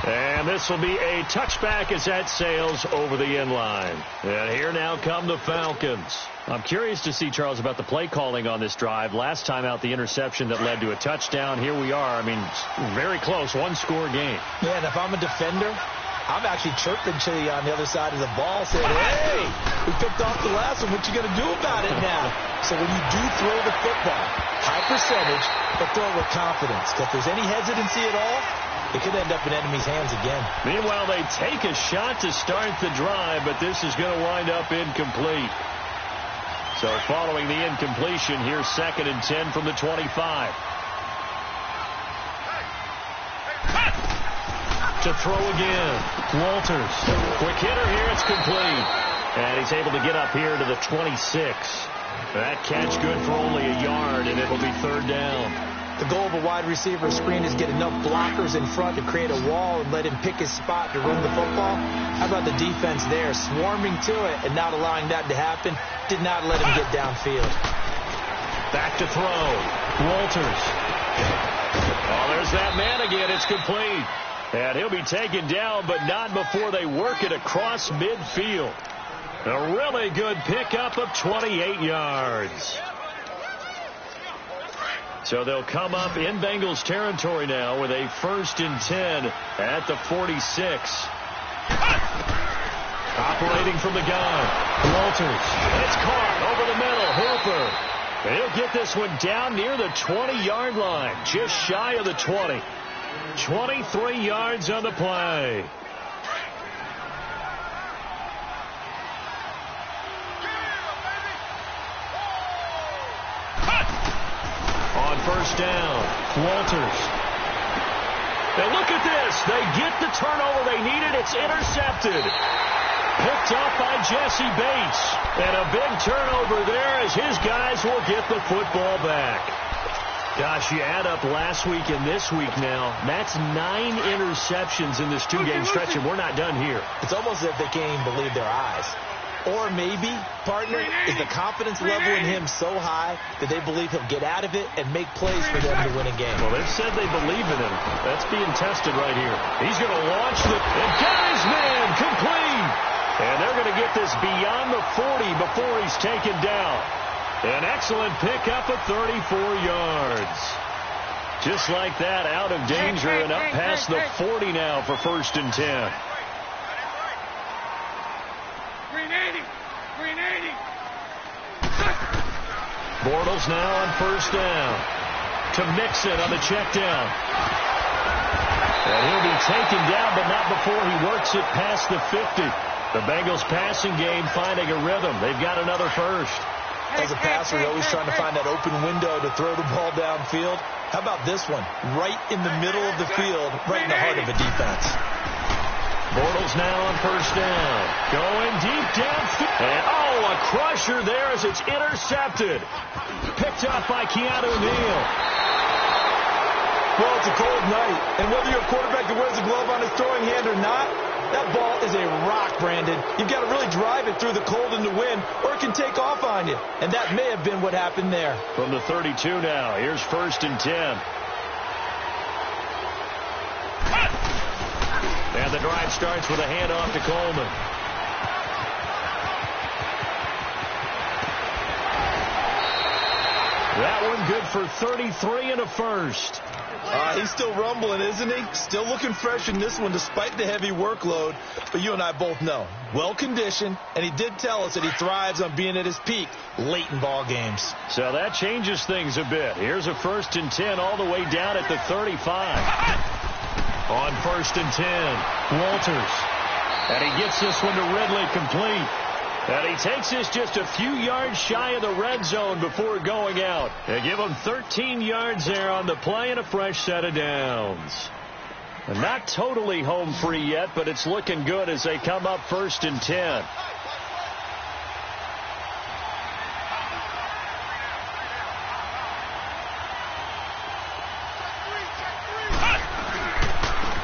And this will be a touchback as that sails over the end line. And here now come the Falcons. I'm curious to see, Charles, about the play calling on this drive. Last time out, the interception that led to a touchdown. Here we are. I mean, very close, 1-score game. Yeah, and if I'm a defender, I'm actually chirping to you on the other side of the ball, saying, hey, we picked off the last one. What you going to do about it now? So when you do throw the football, high percentage, but throw it with confidence. Because if there's any hesitancy at all, it could end up in enemy's hands again. Meanwhile, they take a shot to start the drive, but this is going to wind up incomplete. So following the incompletion, here's 2nd and 10 from the 25. To to throw again. Walters. Quick hitter here. It's complete. And he's able to get up here to the 26. That catch good for only a yard, and it'll be third down. The goal of a wide receiver screen is get enough blockers in front to create a wall and let him pick his spot to run the football. How about the defense there, swarming to it and not allowing that to happen? Did not let him get downfield. Back to throw. Walters. Oh, there's that man again. It's complete. And he'll be taken down, but not before they work it across midfield. A really good pickup of 28 yards. So they'll come up in Bengals territory now with a 1st and 10 at the 46. Operating from the gun. Walters. It's caught over the middle. Hooper. He'll get this one down near the 20-yard line. Just shy of the 20. 23 yards on the play. On first down, Walters. And look at this. They get the turnover they needed. It's intercepted. Picked up by Jesse Bates. And a big turnover there as his guys will get the football back. Gosh, you add up last week and this week now. That's 9 interceptions in this two-game stretch, and we're not done here. It's almost as if they can't even believe their eyes. Or maybe, partner, is the confidence level in him so high that they believe he'll get out of it and make plays for them to win a game. Well, they've said they believe in him. That's being tested right here. He's going to launch and got his man complete. And they're going to get this beyond the 40 before he's taken down. An excellent pickup of 34 yards. Just like that, out of danger and up past the 40 now for 1st and 10. Bortles now on first down. To Mixon on the check down. And he'll be taken down, but not before he works it past the 50. The Bengals passing game finding a rhythm. They've got another first. As a passer, you're always trying to find that open window to throw the ball downfield. How about this one? Right in the middle of the field, right in the heart of a defense. Bortles now on first down. Going deep downfield. And, a crusher there as it's intercepted. Picked up by Keanu Neal. Well, it's a cold night, and whether you're a quarterback that wears a glove on his throwing hand or not, that ball is a rock, Brandon. You've got to really drive it through the cold and the wind, or it can take off on you. And that may have been what happened there. From the 32 now, here's 1st and 10. And the drive starts with a handoff to Coleman. That one good for 33 and a first. He's still rumbling, isn't he? Still looking fresh in this one despite the heavy workload. But you and I both know, well-conditioned, and he did tell us that he thrives on being at his peak late in ball games. So that changes things a bit. Here's a 1st and 10 all the way down at the 35. On 1st and 10, Walters. And he gets this one to Ridley complete. And he takes this just a few yards shy of the red zone before going out. They give him 13 yards there on the play and a fresh set of downs. And not totally home free yet, but it's looking good as they come up 1st and 10.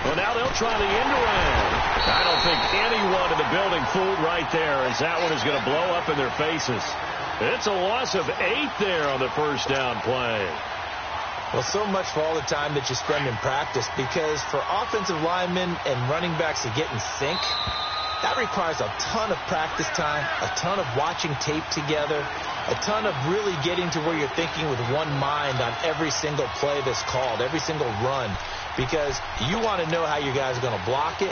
Well, now they'll try the end around. I don't think anyone in the building fooled right there, as that one is going to blow up in their faces. It's a loss of 8 there on the first down play. Well, so much for all the time that you spend in practice, because for offensive linemen and running backs to get in sync, that requires a ton of practice time, a ton of watching tape together, a ton of really getting to where you're thinking with one mind on every single play that's called, every single run, because you want to know how your guy's going to block it.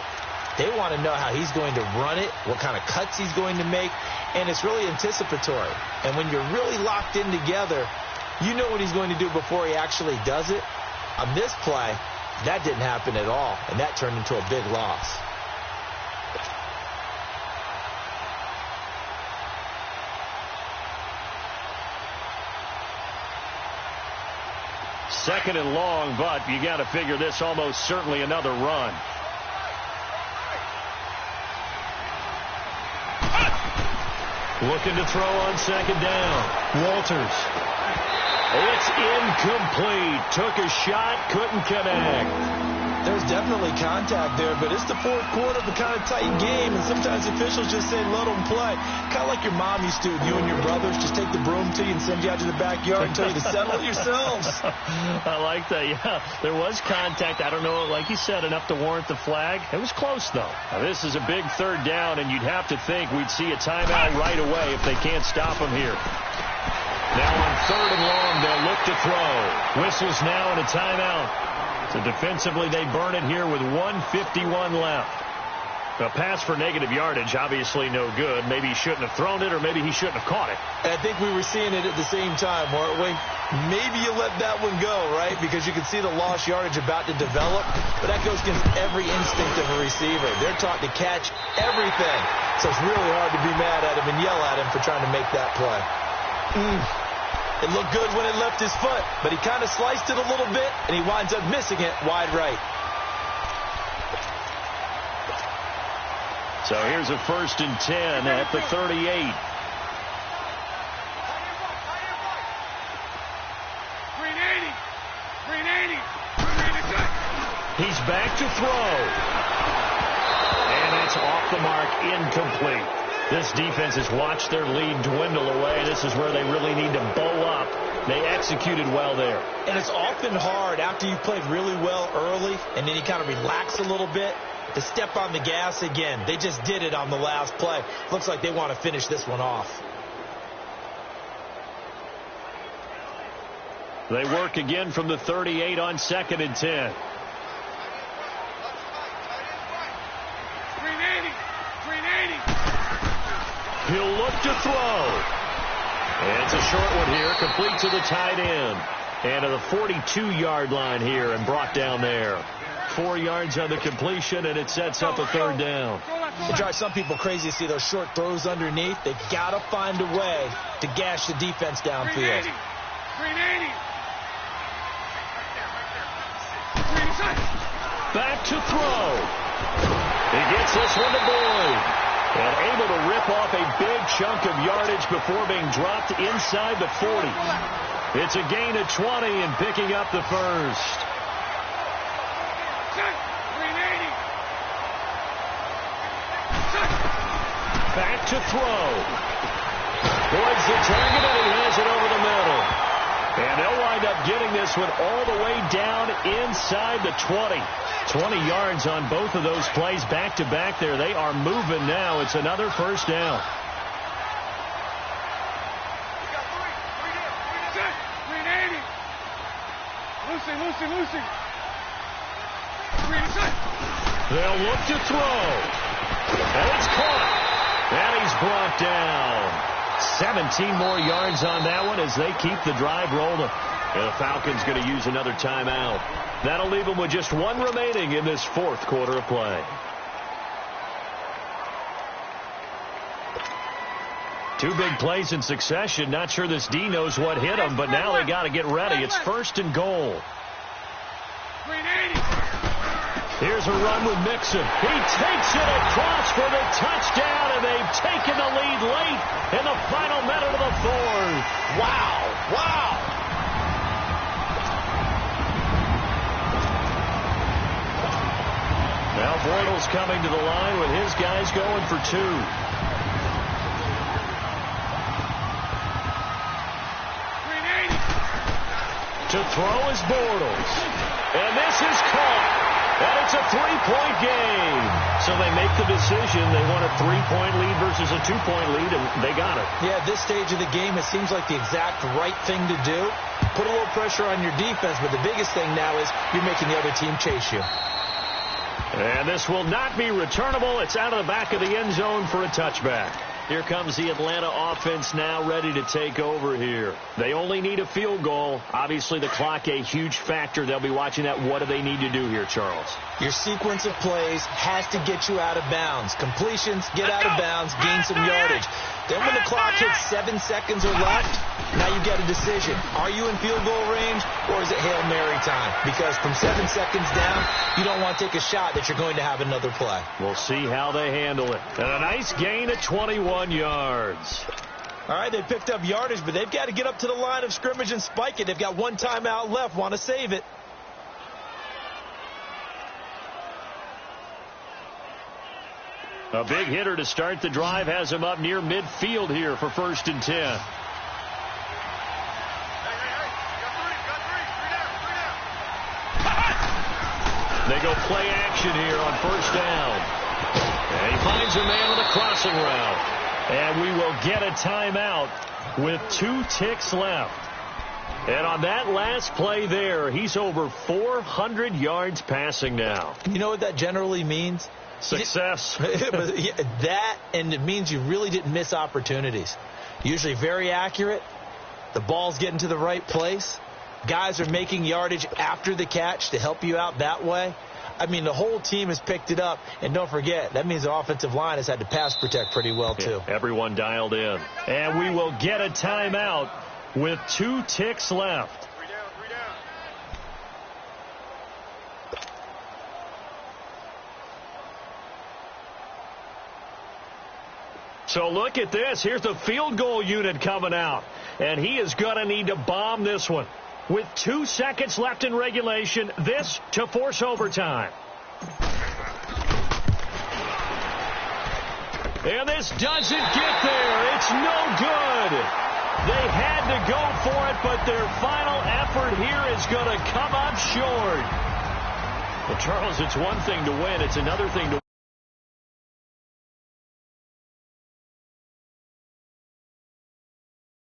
They want to know how he's going to run it, what kind of cuts he's going to make, and it's really anticipatory. And when you're really locked in together, you know what he's going to do before he actually does it. On this play, that didn't happen at all, and that turned into a big loss. Second and long, but you got to figure this almost certainly another run. Looking to throw on second down. Walters. It's incomplete. Took a shot, couldn't connect. There's definitely contact there, but it's the fourth quarter of a kind of tight game, and sometimes officials just say, let them play. Kind of like your mom used to, you and your brothers just take the broom to you and send you out to the backyard and tell you to settle it yourselves. I like that, yeah. There was contact. I don't know, like you said, enough to warrant the flag. It was close, though. Now, this is a big third down, and you'd have to think we'd see a timeout right away if they can't stop them here. Now on third and long, they'll look to throw. Whistles now and a timeout. So defensively, they burn it here with 1:51 left. A pass for negative yardage, obviously no good. Maybe he shouldn't have thrown it, or maybe he shouldn't have caught it. I think we were seeing it at the same time, weren't we? Maybe you let that one go, right? Because you can see the lost yardage about to develop. But that goes against every instinct of a receiver. They're taught to catch everything. So it's really hard to be mad at him and yell at him for trying to make that play. It looked good when it left his foot, but he kind of sliced it a little bit, and he winds up missing it wide right. So here's a 1st and 10 at the 38. He's back to throw. And it's off the mark, incomplete. This defense has watched their lead dwindle away. This is where they really need to bow up. They executed well there. And it's often hard after you've played really well early and then you kind of relax a little bit to step on the gas again. They just did it on the last play. Looks like they want to finish this one off. They work again from the 38 on 2nd and 10. He'll look to throw. And it's a short one here, complete to the tight end. And to the 42-yard line here and brought down there. 4 yards on the completion, and it sets up a third down. It drives some people crazy to see those short throws underneath. They've got to find a way to gash the defense downfield. Back to throw. He gets this one to Boyd. And able to rip off a big chunk of yardage before being dropped inside the 40. It's a gain of 20 and picking up the first. Back to throw. Boyd's the target, and he has it over the middle. And they'll wind up getting this one all the way down inside the 20. 20 yards on both of those plays back-to-back there. They are moving now. It's another first down. They'll look to throw. And it's caught. And he's brought down. 17 more yards on that one as they keep the drive rolling. And the Falcons going to use another timeout. That'll leave them with just one remaining in this fourth quarter of play. Two big plays in succession. Not sure this D knows what hit them, but now they got to get ready. It's 1st and goal. Here's a run with Mixon. He takes it across for the touchdown, and they've taken the lead late in the final minute of the fourth. Wow. Wow. Now Bortles coming to the line with his guys going for 2. To throw is Bortles. And this is caught. And it's a 3-point game. So they make the decision. They want a 3-point lead versus a 2-point lead, and they got it. Yeah, at this stage of the game, it seems like the exact right thing to do. Put a little pressure on your defense, but the biggest thing now is you're making the other team chase you. And this will not be returnable. It's out of the back of the end zone for a touchback. Here comes the Atlanta offense now ready to take over here. They only need a field goal. Obviously, the clock a huge factor. They'll be watching that. What do they need to do here, Charles? Your sequence of plays has to get you out of bounds. Completions, get out of bounds, gain some yardage. Then when the clock hits 7 seconds or left, now you get a decision. Are you in field goal range or is it Hail Mary time? Because from 7 seconds down, you don't want to take a shot that you're going to have another play. We'll see how they handle it. And a nice gain at 21 yards. All right, they picked up yardage, but they've got to get up to the line of scrimmage and spike it. They've got one timeout left, want to save it. A big hitter to start the drive has him up near midfield here for 1st and 10. They go play action here on 1st down. And he finds a man on the crossing route. And we will get a timeout with 2 ticks left. And on that last play there, he's over 400 yards passing now. You know what that generally means? Success. That, and it means you really didn't miss opportunities. Usually very accurate. The ball's getting to the right place. Guys are making yardage after the catch to help you out that way. I mean, the whole team has picked it up. And don't forget, that means the offensive line has had to pass protect pretty well, too. Yeah, everyone dialed in. And we will get a timeout with 2 ticks left. So look at this. Here's the field goal unit coming out. And he is going to need to bomb this one. With 2 seconds left in regulation, this to force overtime. And this doesn't get there. It's no good. They had to go for it, but their final effort here is going to come up short. Well, Charles, it's one thing to win. It's another thing to